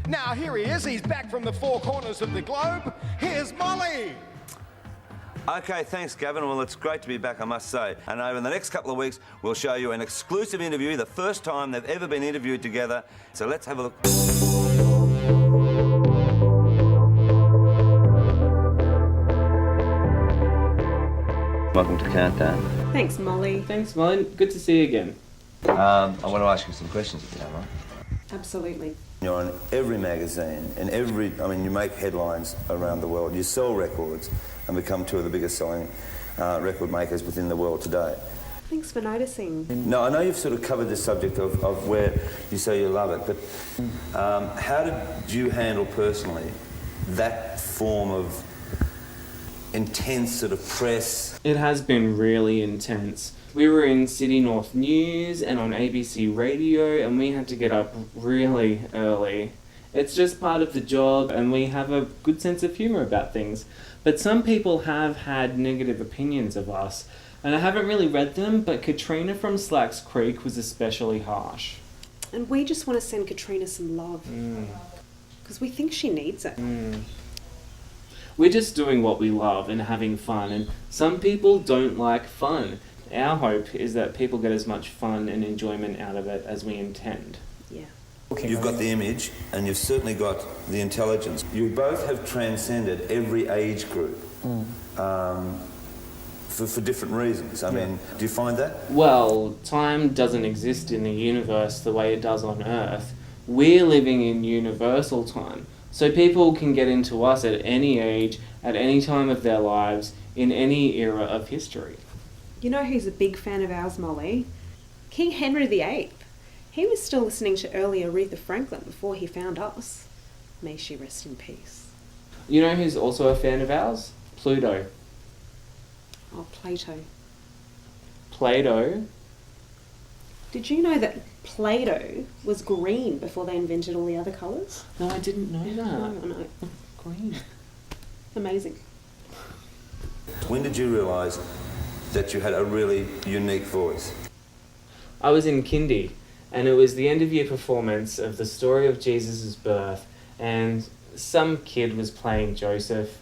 Now here he is, he's back from the four corners of the globe. Here's Molly. Okay, thanks, Gavin. Well, it's great to be back, I must say. And over the next couple of weeks, we'll show you an exclusive interview, the first time they've ever been interviewed together. So let's have a look. Welcome to Countdown. Thanks, Molly. Thanks, Molly. Good to see you again. I want to ask you some questions, if you don't mind. Absolutely. You're on every magazine, and you make headlines around the world. You sell records and become two of the biggest selling record makers within the world today. Thanks for noticing. No, I know you've sort of covered the subject of where you say you love it, but how did you handle personally that form of intense sort of press? It has been really intense. We were in City North News and on ABC Radio, and we had to get up really early. It's just part of the job, and we have a good sense of humour about things. But some people have had negative opinions of us, and I haven't really read them, but Katrina from Slacks Creek was especially harsh. And we just want to send Katrina some love. Because we think she needs it. We're just doing what we love and having fun, and some people don't like fun. Our hope is that people get as much fun and enjoyment out of it as we intend. Yeah. You've got the image, and you've certainly got the intelligence. You both have transcended every age group for different reasons. I mean, do you find that? Well, time doesn't exist in the universe the way it does on Earth. We're living in universal time. So people can get into us at any age, at any time of their lives, in any era of history. You know who's a big fan of ours, Molly? King Henry VIII. He was still listening to early Aretha Franklin before he found us. May she rest in peace. You know who's also a fan of ours? Pluto. Oh, Plato. Plato? Did you know that Play-Doh was green before they invented all the other colours? No, I didn't know that. No. Green. Amazing. When did you realise that you had a really unique voice? I was in kindy, and it was the end of year performance of the story of Jesus' birth, and some kid was playing Joseph.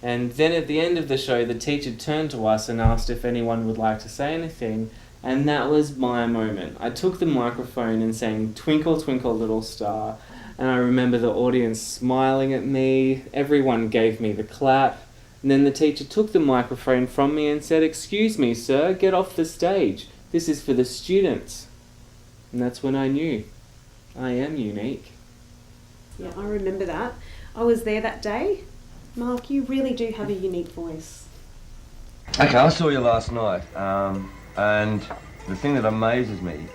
And then at the end of the show, the teacher turned to us and asked if anyone would like to say anything, and that was my moment. I took the microphone and sang Twinkle, Twinkle, Little Star, and I remember the audience smiling at me, everyone gave me the clap, and then the teacher took the microphone from me and said, "Excuse me, sir, get off the stage. This is for the students." And that's when I knew I am unique. Yeah, I remember that. I was there that day. Mark, you really do have a unique voice. Okay, I saw you last night, and the thing that amazes me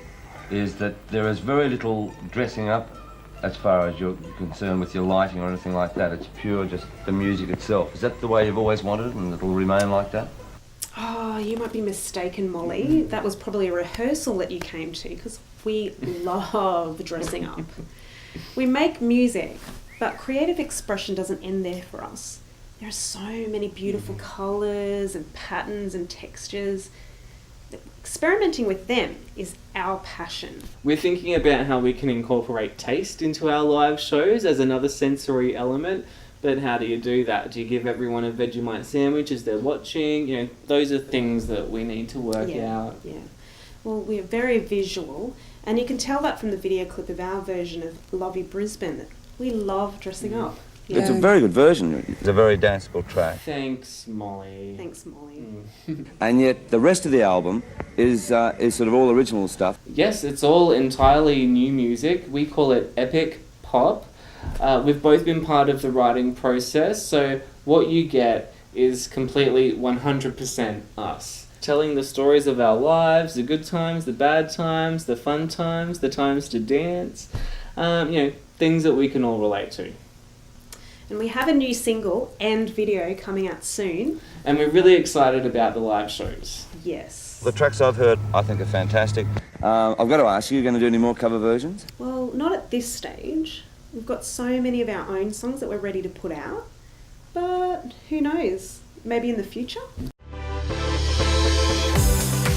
is that there is very little dressing up as far as you're concerned with your lighting or anything like that. It's pure just the music itself. Is that the way you've always wanted it, and it'll remain like that? Oh, you might be mistaken, Molly. That was probably a rehearsal that you came to, because we love dressing up. We make music, but creative expression doesn't end there for us. There are so many beautiful colours and patterns and textures. Experimenting with them is our passion. We're thinking about how we can incorporate taste into our live shows as another sensory element, but how do you do that? Do you give everyone a Vegemite sandwich as they're watching? You know, those are things that we need to work out. Yeah. Well, we're very visual, and you can tell that from the video clip of our version of Lovey Brisbane. We love dressing up. Yeah. It's a very good version. It's a very danceable track. Thanks, Molly. Thanks, Molly. And yet the rest of the album is sort of all original stuff. Yes, it's all entirely new music. We call it epic pop. We've both been part of the writing process, so what you get is completely 100% us. Telling the stories of our lives, the good times, the bad times, the fun times, the times to dance, things that we can all relate to. And we have a new single and video coming out soon. And we're really excited about the live shows. Yes. The tracks I've heard, I think, are fantastic. I've got to ask you, are you going to do any more cover versions? Well, not at this stage. We've got so many of our own songs that we're ready to put out. But who knows? Maybe in the future?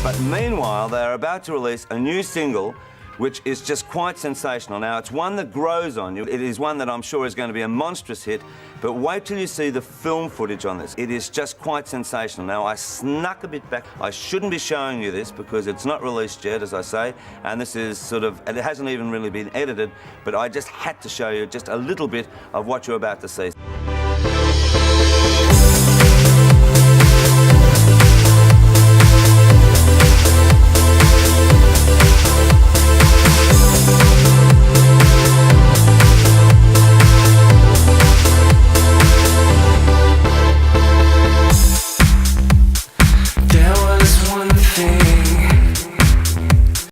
But meanwhile, they are about to release a new single which is just quite sensational. Now, it's one that grows on you. It is one that I'm sure is going to be a monstrous hit, but wait till you see the film footage on this. It is just quite sensational. Now, I snuck a bit back. I shouldn't be showing you this because it's not released yet, as I say, and this is sort of, and it hasn't even really been edited, but I just had to show you just a little bit of what you're about to see.